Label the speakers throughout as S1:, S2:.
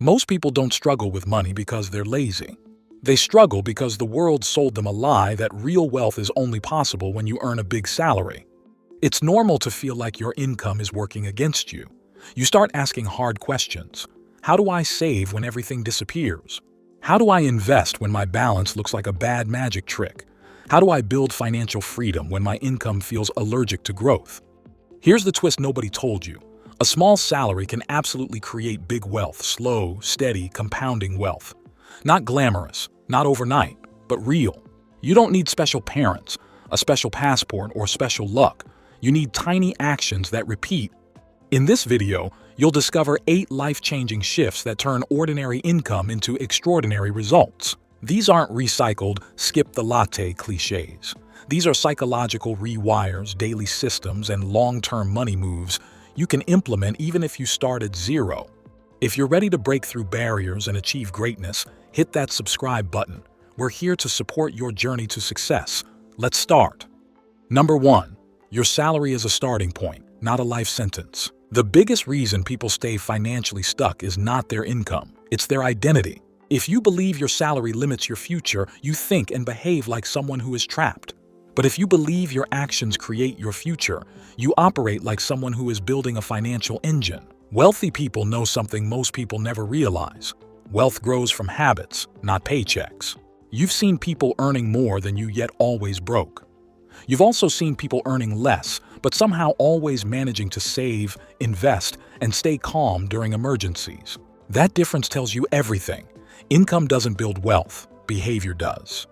S1: Most people don't struggle with money because they're lazy. They struggle because the world sold them a lie that real wealth is only possible when you earn a big salary. It's normal to feel like your income is working against you. You start asking hard questions. How do I save when everything disappears? How do I invest when my balance looks like a bad magic trick? How do I build financial freedom when my income feels allergic to growth? Here's the twist nobody told you. A small salary can absolutely create big wealth, slow, steady, compounding wealth. Not glamorous, not overnight, but real. You don't need special parents, a special passport, or special luck. You need tiny actions that repeat. In this video, you'll discover 8 life-changing shifts that turn ordinary income into extraordinary results. These aren't recycled, skip the latte cliches. These are psychological rewires, daily systems, and long-term money moves you can implement even if you start at zero. If you're ready to break through barriers and achieve greatness, hit that subscribe button. We're here to support your journey to success. Let's start. Number 1. Your salary is a starting point, not a life sentence. The biggest reason people stay financially stuck is not their income, it's their identity. If you believe your salary limits your future, you think and behave like someone who is trapped. But if you believe your actions create your future, you operate like someone who is building a financial engine. Wealthy people know something most people never realize. Wealth grows from habits, not paychecks. You've seen people earning more than you yet always broke. You've also seen people earning less, but somehow always managing to save, invest, and stay calm during emergencies. That difference tells you everything. Income doesn't build wealth, behavior does.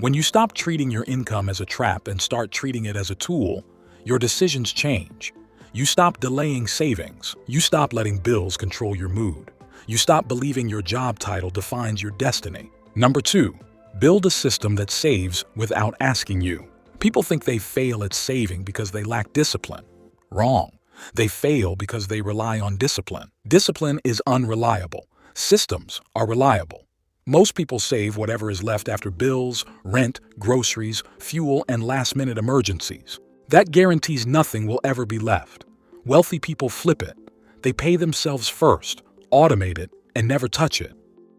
S1: When you stop treating your income as a trap and start treating it as a tool, your decisions change. You stop delaying savings. You stop letting bills control your mood. You stop believing your job title defines your destiny. Number 2, build a system that saves without asking you. People think they fail at saving because they lack discipline. Wrong. They fail because they rely on discipline. Discipline is unreliable. Systems are reliable. Most people save whatever is left after bills, rent, groceries, fuel, and last-minute emergencies. That guarantees nothing will ever be left. Wealthy people flip it. They pay themselves first, automate it, and never touch it.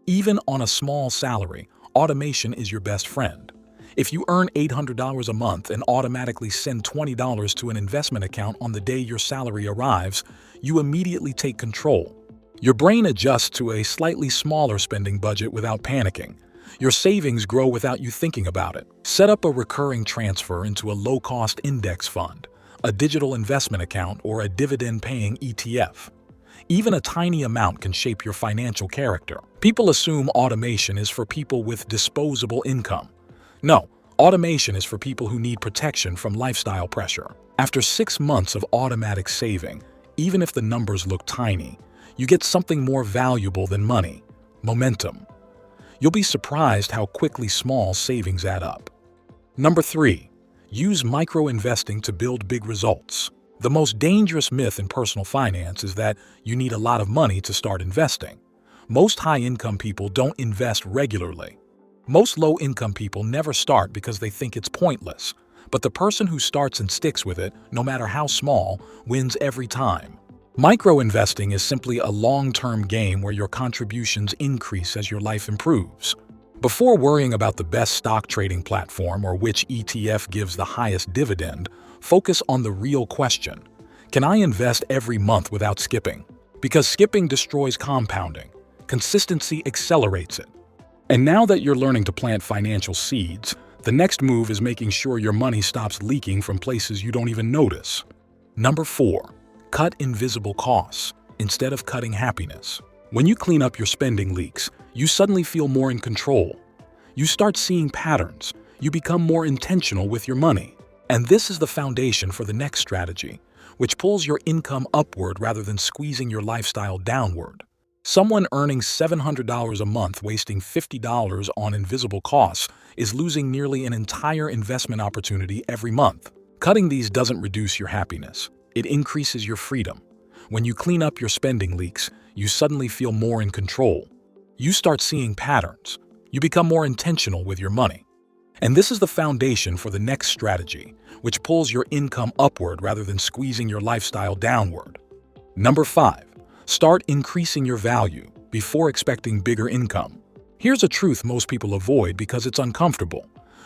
S1: Even on a small salary, automation is your best friend. If you earn $800 a month and automatically send $20 to an investment account on the day your salary arrives, you immediately take control. Your brain adjusts to a slightly smaller spending budget without panicking. Your savings grow without you thinking about it. Set up a recurring transfer into a low-cost index fund, a digital investment account, or a dividend-paying ETF. Even a tiny amount can shape your financial character. People assume automation is for people with disposable income. No, automation is for people who need protection from lifestyle pressure. After 6 months of automatic saving, even if the numbers look tiny, you get something more valuable than money: momentum. You'll be surprised how quickly small savings add up. Number 3, use micro-investing to build big results. The most dangerous myth in personal finance is that you need a lot of money to start investing. Most high-income people don't invest regularly. Most low-income people never start because they think it's pointless. But the person who starts and sticks with it, no matter how small, wins every time. Micro-investing is simply a long-term game where your contributions increase as your life improves. Before worrying about the best stock trading platform or which ETF gives the highest dividend, focus on the real question. Can I invest every month without skipping? Because skipping destroys compounding. Consistency accelerates it. And now that you're learning to plant financial seeds, the next move is making sure your money stops leaking from places you don't even notice. Number 4. Cut invisible costs instead of cutting happiness. When you clean up your spending leaks, you suddenly feel more in control. You start seeing patterns. You become more intentional with your money. And this is the foundation for the next strategy, which pulls your income upward rather than squeezing your lifestyle downward. Someone earning $700 a month wasting $50 on invisible costs is losing nearly an entire investment opportunity every month. Cutting these doesn't reduce your happiness. It increases your freedom. When you clean up your spending leaks, you suddenly feel more in control. You start seeing patterns. You become more intentional with your money. And this is the foundation for the next strategy, which pulls your income upward rather than squeezing your lifestyle downward. Number 5. Start increasing your value, before expecting bigger income. Here's a truth most people avoid because it's uncomfortable.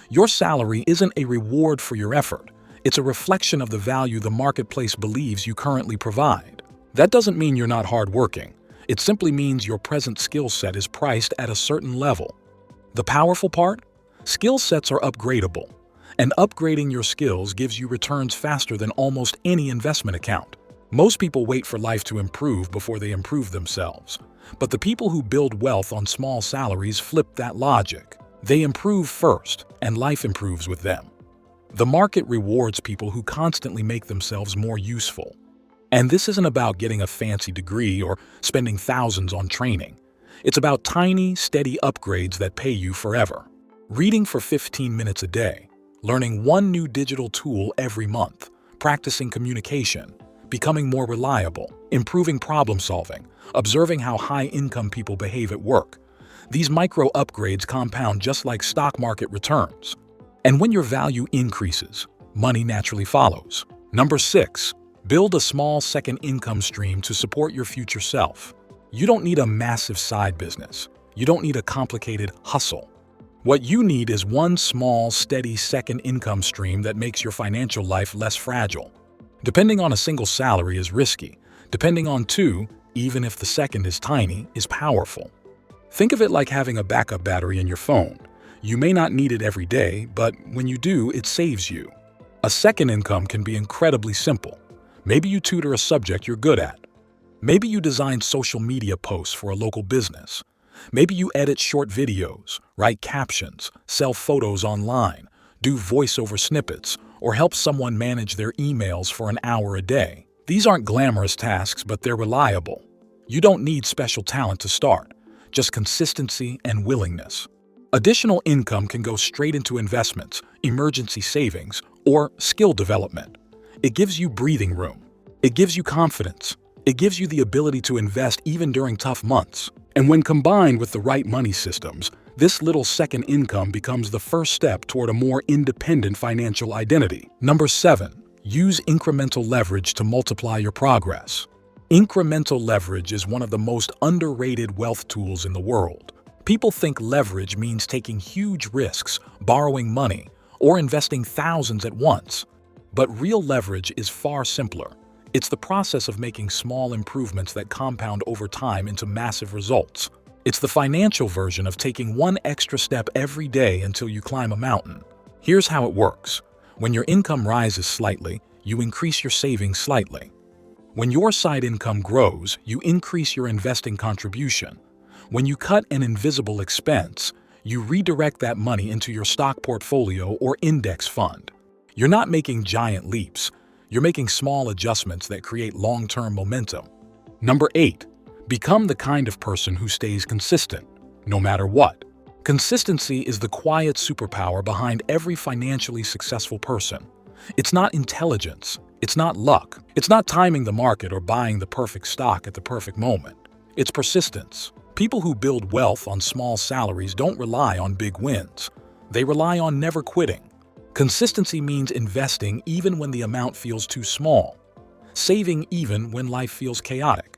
S1: Your salary isn't a reward for your effort. It's a reflection of the value the marketplace believes you currently provide. That doesn't mean you're not hardworking. It simply means your present skill set is priced at a certain level. The powerful part? Skill sets are upgradable, and upgrading your skills gives you returns faster than almost any investment account. Most people wait for life to improve before they improve themselves. But the people who build wealth on small salaries flip that logic. They improve first, and life improves with them. The market rewards people who constantly make themselves more useful. And this isn't about getting a fancy degree or spending thousands on training. It's about tiny, steady upgrades that pay you forever. Reading for 15 minutes a day, learning one new digital tool every month, practicing communication, becoming more reliable, improving problem solving, observing how high-income people behave at work. These micro upgrades compound just like stock market returns. And when your value increases, money naturally follows. Number 6. Build a small second income stream to support your future self. You don't need a massive side business. You don't need a complicated hustle. What you need is one small, steady second income stream that makes your financial life less fragile. Depending on a single salary is risky. Depending on two, even if the second is tiny, is powerful. Think of it like having a backup battery in your phone. You may not need it every day, but when you do, it saves you. A second income can be incredibly simple. Maybe you tutor a subject you're good at. Maybe you design social media posts for a local business. Maybe you edit short videos, write captions, sell photos online, do voiceover snippets, or help someone manage their emails for an hour a day. These aren't glamorous tasks, but they're reliable. You don't need special talent to start, just consistency and willingness. Additional income can go straight into investments, emergency savings, or skill development. It gives you breathing room. It gives you confidence. It gives you the ability to invest even during tough months. And when combined with the right money systems, this little second income becomes the first step toward a more independent financial identity. Number 7. Use incremental leverage to multiply your progress. Incremental leverage is one of the most underrated wealth tools in the world. People think leverage means taking huge risks, borrowing money, or investing thousands at once. But real leverage is far simpler. It's the process of making small improvements that compound over time into massive results. It's the financial version of taking one extra step every day until you climb a mountain. Here's how it works. When your income rises slightly, you increase your savings slightly. When your side income grows, you increase your investing contribution. When you cut an invisible expense, you redirect that money into your stock portfolio or index fund. You're not making giant leaps. You're making small adjustments that create long-term momentum. Number 8. Become the kind of person who stays consistent, no matter what. Consistency is the quiet superpower behind every financially successful person. It's not intelligence. It's not luck. It's not timing the market or buying the perfect stock at the perfect moment. It's persistence. People who build wealth on small salaries don't rely on big wins. They rely on never quitting. Consistency means investing even when the amount feels too small, saving even when life feels chaotic,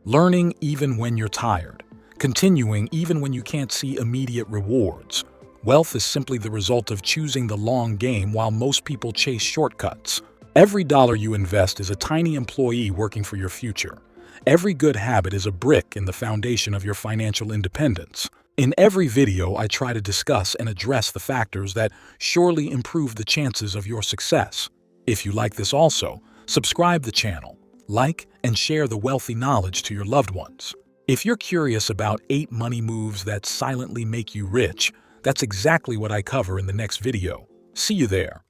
S1: learning even when you're tired, continuing even when you can't see immediate rewards. Wealth is simply the result of choosing the long game while most people chase shortcuts. Every dollar you invest is a tiny employee working for your future. Every good habit is a brick in the foundation of your financial independence. In every video, I try to discuss and address the factors that surely improve the chances of your success. If you like this also, subscribe the channel, like, and share the wealthy knowledge to your loved ones. If you're curious about 8 money moves that silently make you rich, that's exactly what I cover in the next video. See you there.